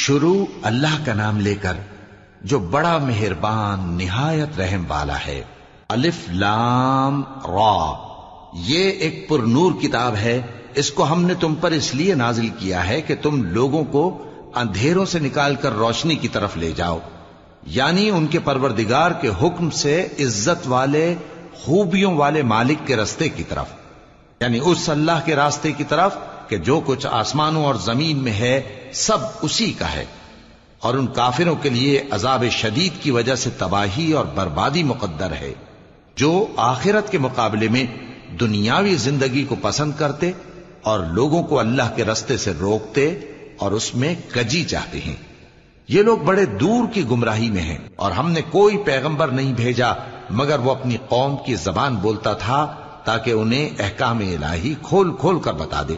شروع اللہ کا نام لے کر جو بڑا مہربان نہایت رحم والا ہے۔ الف لام را، یہ ایک پر نور کتاب ہے، اس کو ہم نے تم پر اس لیے نازل کیا ہے کہ تم لوگوں کو اندھیروں سے نکال کر روشنی کی طرف لے جاؤ، یعنی ان کے پروردگار کے حکم سے عزت والے خوبیوں والے مالک کے راستے کی طرف، یعنی اس اللہ کے راستے کی طرف کہ جو کچھ آسمانوں اور زمین میں ہے سب اسی کا ہے۔ اور ان کافروں کے لیے عذاب شدید کی وجہ سے تباہی اور بربادی مقدر ہے، جو آخرت کے مقابلے میں دنیاوی زندگی کو پسند کرتے اور لوگوں کو اللہ کے راستے سے روکتے اور اس میں کجی چاہتے ہیں۔ یہ لوگ بڑے دور کی گمراہی میں ہیں، اور ہم نے کوئی پیغمبر نہیں بھیجا مگر وہ اپنی قوم کی زبان بولتا تھا تاکہ انہیں احکام الہی کھول کھول کر بتا دے۔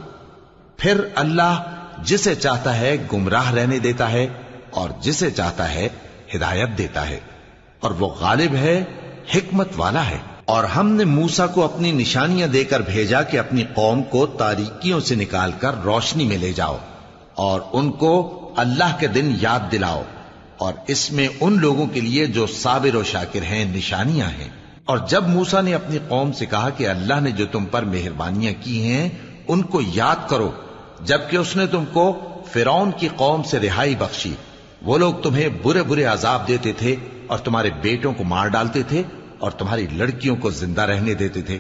پھر اللہ جسے چاہتا ہے گمراہ رہنے دیتا ہے اور جسے چاہتا ہے ہدایت دیتا ہے، اور وہ غالب ہے، حکمت والا ہے۔ اور ہم نے موسیٰ کو اپنی نشانیاں دے کر بھیجا کہ اپنی قوم کو تاریکیوں سے نکال کر روشنی میں لے جاؤ اور ان کو اللہ کے دن یاد دلاؤ، اور اس میں ان لوگوں کے لیے جو صابر و شاکر ہیں نشانیاں ہیں۔ اور جب موسیٰ نے اپنی قوم سے کہا کہ اللہ نے جو تم پر مہربانیاں کی ہیں ان کو یاد کرو، جبکہ اس نے تم کو فرعون کی قوم سے رہائی بخشی، وہ لوگ تمہیں برے برے عذاب دیتے تھے اور تمہارے بیٹوں کو مار ڈالتے تھے اور تمہاری لڑکیوں کو زندہ رہنے دیتے تھے،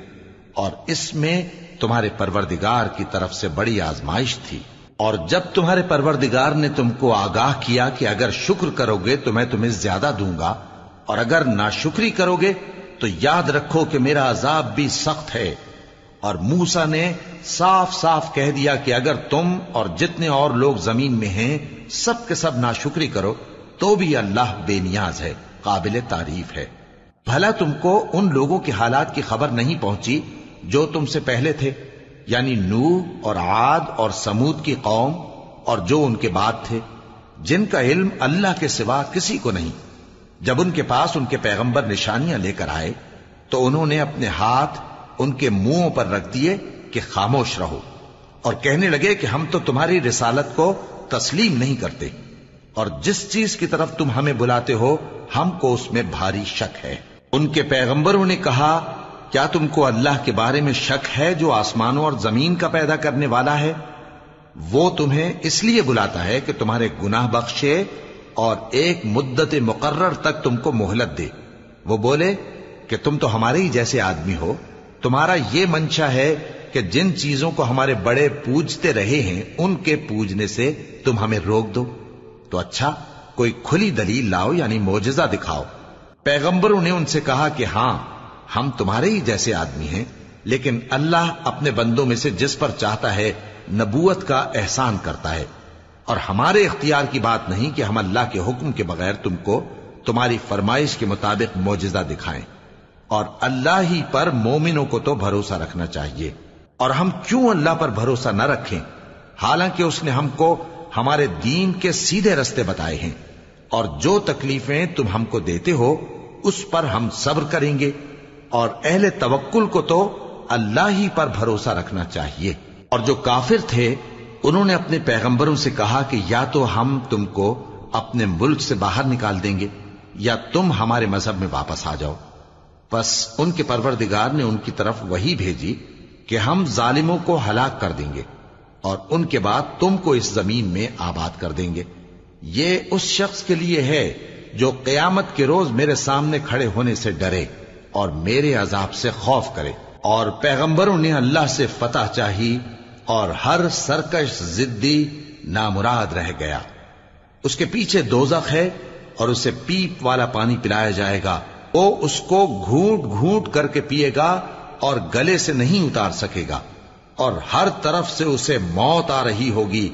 اور اس میں تمہارے پروردگار کی طرف سے بڑی آزمائش تھی۔ اور جب تمہارے پروردگار نے تم کو آگاہ کیا کہ اگر شکر کرو گے تو میں تمہیں زیادہ دوں گا، اور اگر ناشکری کرو گے تو یاد رکھو کہ میرا عذاب بھی سخت ہے۔ اور موسیٰ نے صاف صاف کہہ دیا کہ اگر تم اور جتنے اور لوگ زمین میں ہیں سب کے سب ناشکری کرو تو بھی اللہ بے نیاز ہے، قابل تعریف ہے۔ بھلا تم کو ان لوگوں کے حالات کی خبر نہیں پہنچی جو تم سے پہلے تھے، یعنی نوح اور عاد اور سمود کی قوم اور جو ان کے بعد تھے، جن کا علم اللہ کے سوا کسی کو نہیں۔ جب ان کے پاس ان کے پیغمبر نشانیاں لے کر آئے تو انہوں نے اپنے ہاتھ ان کے منہوں پر رکھ دیے کہ خاموش رہو، اور کہنے لگے کہ ہم تو تمہاری رسالت کو تسلیم نہیں کرتے، اور جس چیز کی طرف تم ہمیں بلاتے ہو ہم کو اس میں بھاری شک ہے۔ ان کے پیغمبروں نے کہا، کیا تم کو اللہ کے بارے میں شک ہے جو آسمانوں اور زمین کا پیدا کرنے والا ہے؟ وہ تمہیں اس لیے بلاتا ہے کہ تمہارے گناہ بخشے اور ایک مدت مقرر تک تم کو مہلت دے۔ وہ بولے کہ تم تو ہمارے ہی جیسے آدمی ہو، تمہارا یہ منشا ہے کہ جن چیزوں کو ہمارے بڑے پوجتے رہے ہیں ان کے پوجنے سے تم ہمیں روک دو، تو اچھا کوئی کھلی دلیل لاؤ، یعنی معجزہ دکھاؤ۔ پیغمبروں نے ان سے کہا کہ ہاں ہم تمہارے ہی جیسے آدمی ہیں، لیکن اللہ اپنے بندوں میں سے جس پر چاہتا ہے نبوت کا احسان کرتا ہے، اور ہمارے اختیار کی بات نہیں کہ ہم اللہ کے حکم کے بغیر تم کو تمہاری فرمائش کے مطابق معجزہ دکھائیں، اور اللہ ہی پر مومنوں کو تو بھروسہ رکھنا چاہیے۔ اور ہم کیوں اللہ پر بھروسہ نہ رکھیں حالانکہ اس نے ہم کو ہمارے دین کے سیدھے رستے بتائے ہیں، اور جو تکلیفیں تم ہم کو دیتے ہو اس پر ہم صبر کریں گے، اور اہل توکل کو تو اللہ ہی پر بھروسہ رکھنا چاہیے۔ اور جو کافر تھے انہوں نے اپنے پیغمبروں سے کہا کہ یا تو ہم تم کو اپنے ملک سے باہر نکال دیں گے یا تم ہمارے مذہب میں واپس آ جاؤ۔ بس ان کے پروردگار نے ان کی طرف وحی بھیجی کہ ہم ظالموں کو ہلاک کر دیں گے اور ان کے بعد تم کو اس زمین میں آباد کر دیں گے۔ یہ اس شخص کے لیے ہے جو قیامت کے روز میرے سامنے کھڑے ہونے سے ڈرے اور میرے عذاب سے خوف کرے۔ اور پیغمبروں نے اللہ سے فتح چاہی اور ہر سرکش ضدی نامراد رہ گیا۔ اس کے پیچھے دوزخ ہے اور اسے پیپ والا پانی پلایا جائے گا، وہ اس کو گھونٹ گھونٹ کر کے پیے گا اور گلے سے نہیں اتار سکے گا، اور ہر طرف سے اسے موت آ رہی ہوگی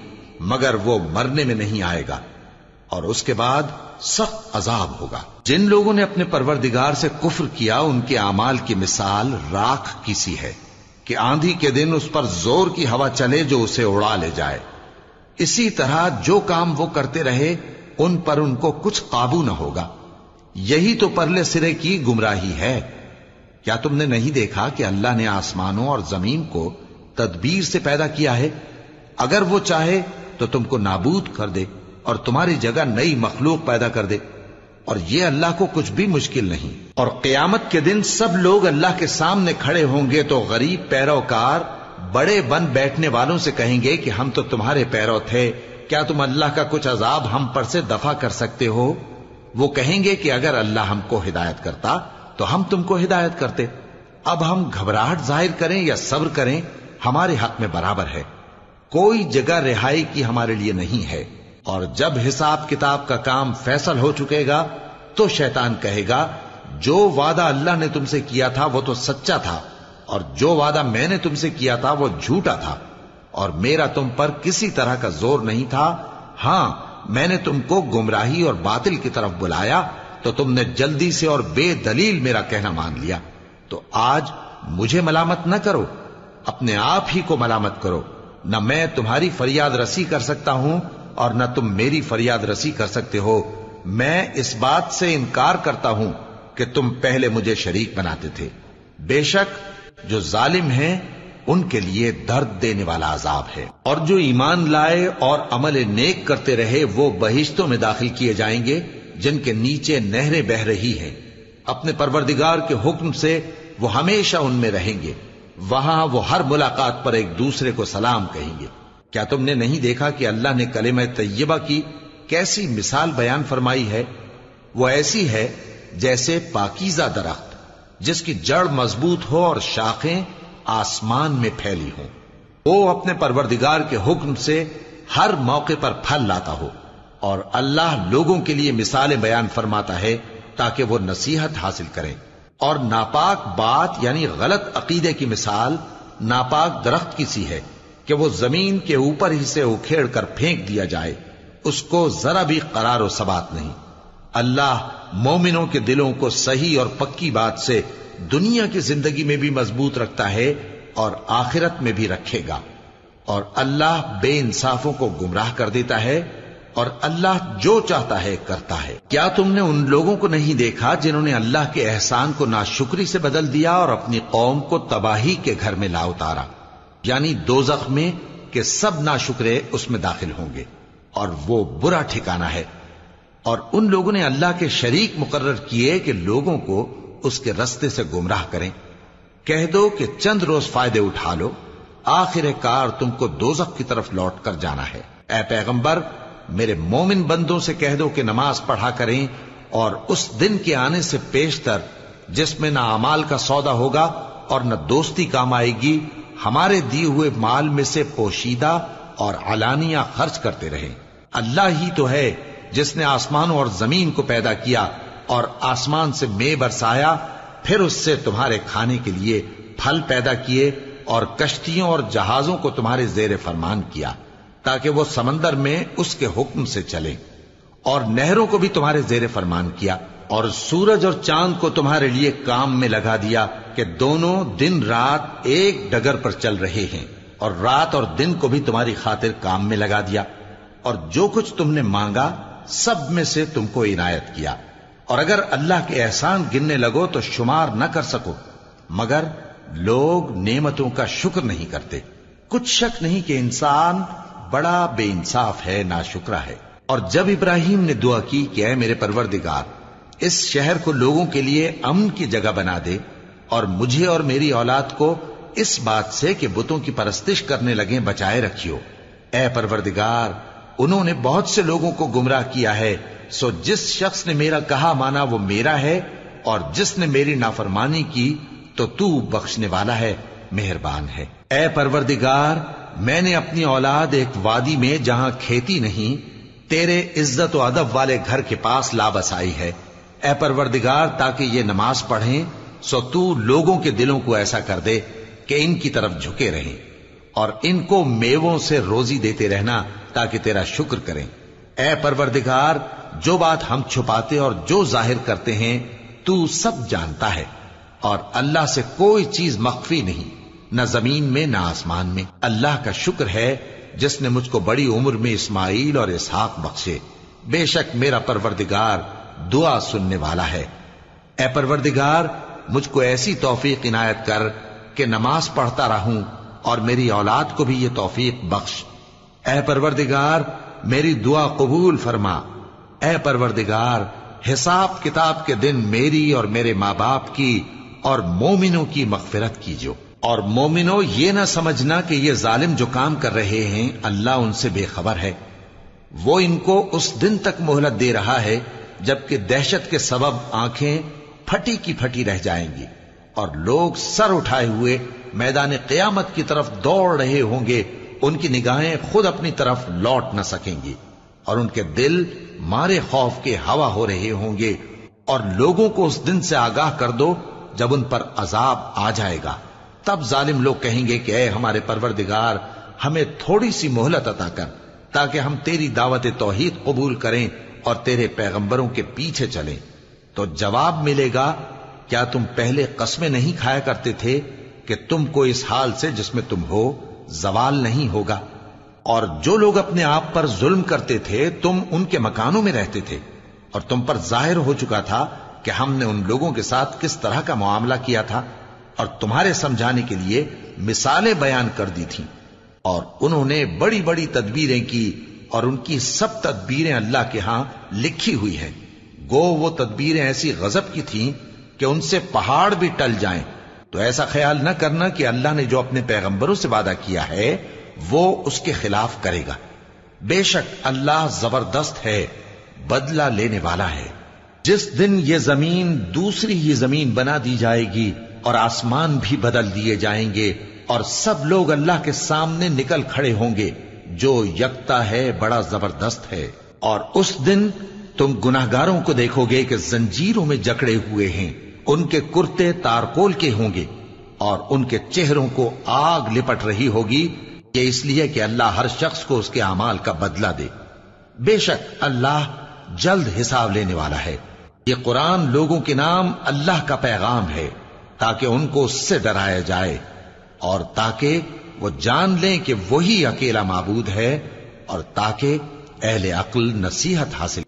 مگر وہ مرنے میں نہیں آئے گا، اور اس کے بعد سخت عذاب ہوگا۔ جن لوگوں نے اپنے پروردگار سے کفر کیا ان کے اعمال کی مثال راکھ کی سی ہے کہ آندھی کے دن اس پر زور کی ہوا چلے جو اسے اڑا لے جائے۔ اسی طرح جو کام وہ کرتے رہے ان پر ان کو کچھ قابو نہ ہوگا۔ یہی تو پرلے سرے کی گمراہی ہے۔ کیا تم نے نہیں دیکھا کہ اللہ نے آسمانوں اور زمین کو تدبیر سے پیدا کیا ہے؟ اگر وہ چاہے تو تم کو نابود کر دے اور تمہاری جگہ نئی مخلوق پیدا کر دے، اور یہ اللہ کو کچھ بھی مشکل نہیں۔ اور قیامت کے دن سب لوگ اللہ کے سامنے کھڑے ہوں گے تو غریب پیروکار بڑے بن بیٹھنے والوں سے کہیں گے کہ ہم تو تمہارے پیرو تھے، کیا تم اللہ کا کچھ عذاب ہم پر سے دفع کر سکتے ہو؟ وہ کہیں گے کہ اگر اللہ ہم کو ہدایت کرتا تو ہم تم کو ہدایت کرتے۔ اب ہم گھبراہٹ ظاہر کریں یا صبر کریں ہمارے حق میں برابر ہے، کوئی جگہ رہائی کی ہمارے لیے نہیں ہے۔ اور جب حساب کتاب کا کام فیصل ہو چکے گا تو شیطان کہے گا جو وعدہ اللہ نے تم سے کیا تھا وہ تو سچا تھا، اور جو وعدہ میں نے تم سے کیا تھا وہ جھوٹا تھا، اور میرا تم پر کسی طرح کا زور نہیں تھا۔ ہاں، میں نے تم کو گمراہی اور باطل کی طرف بلایا تو تم نے جلدی سے اور بے دلیل میرا کہنا مان لیا۔ تو آج مجھے ملامت نہ کرو، اپنے آپ ہی کو ملامت کرو۔ نہ میں تمہاری فریاد رسی کر سکتا ہوں اور نہ تم میری فریاد رسی کر سکتے ہو۔ میں اس بات سے انکار کرتا ہوں کہ تم پہلے مجھے شریک بناتے تھے۔ بے شک جو ظالم ہیں ان کے لیے درد دینے والا عذاب ہے۔ اور جو ایمان لائے اور عمل نیک کرتے رہے وہ بہشتوں میں داخل کیے جائیں گے جن کے نیچے نہریں بہ رہی ہیں۔ اپنے پروردگار کے حکم سے وہ ہمیشہ ان میں رہیں گے، وہاں وہ ہر ملاقات پر ایک دوسرے کو سلام کہیں گے۔ کیا تم نے نہیں دیکھا کہ اللہ نے کلمہ طیبہ کی کیسی مثال بیان فرمائی ہے؟ وہ ایسی ہے جیسے پاکیزہ درخت جس کی جڑ مضبوط ہو اور شاخیں آسمان میں پھیلی ہوں، وہ اپنے پروردگار کے حکم سے ہر موقع پر پھل لاتا ہو۔ اور اللہ لوگوں کے لیے مثالیں بیان فرماتا ہے تاکہ وہ نصیحت حاصل کریں۔ اور ناپاک بات یعنی غلط عقیدے کی مثال ناپاک درخت کی سی ہے کہ وہ زمین کے اوپر ہی سے اکھیڑ کر پھینک دیا جائے، اس کو ذرا بھی قرار و ثبات نہیں۔ اللہ مومنوں کے دلوں کو صحیح اور پکی بات سے دنیا کی زندگی میں بھی مضبوط رکھتا ہے اور آخرت میں بھی رکھے گا۔ اور اللہ بے انصافوں کو گمراہ کر دیتا ہے، اور اللہ جو چاہتا ہے کرتا ہے۔ کیا تم نے ان لوگوں کو نہیں دیکھا جنہوں نے اللہ کے احسان کو ناشکری سے بدل دیا اور اپنی قوم کو تباہی کے گھر میں لا اتارا، یعنی دوزخ میں، کہ سب ناشکرے اس میں داخل ہوں گے اور وہ برا ٹھکانہ ہے۔ اور ان لوگوں نے اللہ کے شریک مقرر کیے کہ لوگوں کو اس کے رستے سے گمراہ کریں۔ کہہ دو کہ چند روز فائدے اٹھا لو، آخر کار تم کو دوزخ کی طرف لوٹ کر جانا ہے۔ اے پیغمبر، میرے مومن بندوں سے کہہ دو کہ نماز پڑھا کریں، اور اس دن کے آنے سے پیشتر جس میں نہ اعمال کا سودا ہوگا اور نہ دوستی کام آئے گی، ہمارے دیے ہوئے مال میں سے پوشیدہ اور علانیہ خرچ کرتے رہیں۔ اللہ ہی تو ہے جس نے آسمانوں اور زمین کو پیدا کیا اور آسمان سے مے برسایا، پھر اس سے تمہارے کھانے کے لیے پھل پیدا کیے اور کشتیوں اور جہازوں کو تمہارے زیر فرمان کیا تاکہ وہ سمندر میں اس کے حکم سے چلیں، اور نہروں کو بھی تمہارے زیر فرمان کیا، اور سورج اور چاند کو تمہارے لیے کام میں لگا دیا کہ دونوں دن رات ایک ڈگر پر چل رہے ہیں، اور رات اور دن کو بھی تمہاری خاطر کام میں لگا دیا، اور جو کچھ تم نے مانگا سب میں سے تم کو عنایت کیا۔ اور اگر اللہ کے احسان گننے لگو تو شمار نہ کر سکو، مگر لوگ نعمتوں کا شکر نہیں کرتے۔ کچھ شک نہیں کہ انسان بڑا بے انصاف ہے، ناشکرا ہے۔ اور جب ابراہیم نے دعا کی کہ اے میرے پروردگار، اس شہر کو لوگوں کے لیے امن کی جگہ بنا دے، اور مجھے اور میری اولاد کو اس بات سے کہ بتوں کی پرستش کرنے لگیں بچائے رکھیو۔ اے پروردگار، انہوں نے بہت سے لوگوں کو گمراہ کیا ہے، سو جس شخص نے میرا کہا مانا وہ میرا ہے، اور جس نے میری نافرمانی کی تو تو بخشنے والا ہے، مہربان ہے۔ اے پروردگار، میں نے اپنی اولاد ایک وادی میں جہاں کھیتی نہیں، تیرے عزت و ادب والے گھر کے پاس لا بسائی ہے۔ اے پروردگار، تاکہ یہ نماز پڑھیں، سو تو لوگوں کے دلوں کو ایسا کر دے کہ ان کی طرف جھکے رہیں، اور ان کو میووں سے روزی دیتے رہنا تاکہ تیرا شکر کریں۔ اے پروردگار، جو بات ہم چھپاتے اور جو ظاہر کرتے ہیں تو سب جانتا ہے، اور اللہ سے کوئی چیز مخفی نہیں، نہ زمین میں نہ آسمان میں۔ اللہ کا شکر ہے جس نے مجھ کو بڑی عمر میں اسماعیل اور اسحاق بخشے، بے شک میرا پروردگار دعا سننے والا ہے۔ اے پروردگار، مجھ کو ایسی توفیق عنایت کر کہ نماز پڑھتا رہوں، اور میری اولاد کو بھی یہ توفیق بخش۔ اے پروردگار، میری دعا قبول فرما۔ اے پروردگار، حساب کتاب کے دن میری اور میرے ماں باپ کی اور مومنوں کی مغفرت کیجو۔ اور مومنوں، یہ نہ سمجھنا کہ یہ ظالم جو کام کر رہے ہیں اللہ ان سے بے خبر ہے۔ وہ ان کو اس دن تک مہلت دے رہا ہے جبکہ دہشت کے سبب آنکھیں پھٹی کی پھٹی رہ جائیں گی اور لوگ سر اٹھائے ہوئے میدان قیامت کی طرف دوڑ رہے ہوں گے۔ ان کی نگاہیں خود اپنی طرف لوٹ نہ سکیں گی اور ان کے دل مارے خوف کے ہوا ہو رہے ہوں گے۔ اور لوگوں کو اس دن سے آگاہ کر دو جب ان پر عذاب آ جائے گا۔ تب ظالم لوگ کہیں گے کہ اے ہمارے پروردگار، ہمیں تھوڑی سی مہلت عطا کر تاکہ ہم تیری دعوت توحید قبول کریں اور تیرے پیغمبروں کے پیچھے چلیں۔ تو جواب ملے گا، کیا تم پہلے قسمیں نہیں کھایا کرتے تھے کہ تم کو اس حال سے جس میں تم ہو زوال نہیں ہوگا؟ اور جو لوگ اپنے آپ پر ظلم کرتے تھے تم ان کے مکانوں میں رہتے تھے، اور تم پر ظاہر ہو چکا تھا کہ ہم نے ان لوگوں کے ساتھ کس طرح کا معاملہ کیا تھا، اور تمہارے سمجھانے کے لیے مثالیں بیان کر دی تھیں۔ اور انہوں نے بڑی بڑی تدبیریں کی، اور ان کی سب تدبیریں اللہ کے ہاں لکھی ہوئی ہیں۔ گو وہ تدبیریں ایسی غضب کی تھیں کہ ان سے پہاڑ بھی ٹل جائیں۔ تو ایسا خیال نہ کرنا کہ اللہ نے جو اپنے پیغمبروں سے وعدہ کیا ہے وہ اس کے خلاف کرے گا۔ بے شک اللہ زبردست ہے، بدلہ لینے والا ہے۔ جس دن یہ زمین دوسری ہی زمین بنا دی جائے گی اور آسمان بھی بدل دیے جائیں گے اور سب لوگ اللہ کے سامنے نکل کھڑے ہوں گے جو یکتا ہے، بڑا زبردست ہے۔ اور اس دن تم گناہگاروں کو دیکھو گے کہ زنجیروں میں جکڑے ہوئے ہیں، ان کے کرتے تارکول کے ہوں گے اور ان کے چہروں کو آگ لپٹ رہی ہوگی، یہ اس لیے کہ اللہ ہر شخص کو اس کے اعمال کا بدلہ دے۔ بے شک اللہ جلد حساب لینے والا ہے۔ یہ قرآن لوگوں کے نام اللہ کا پیغام ہے تاکہ ان کو اس سے ڈرایا جائے اور تاکہ وہ جان لیں کہ وہی اکیلا معبود ہے، اور تاکہ اہل عقل نصیحت حاصل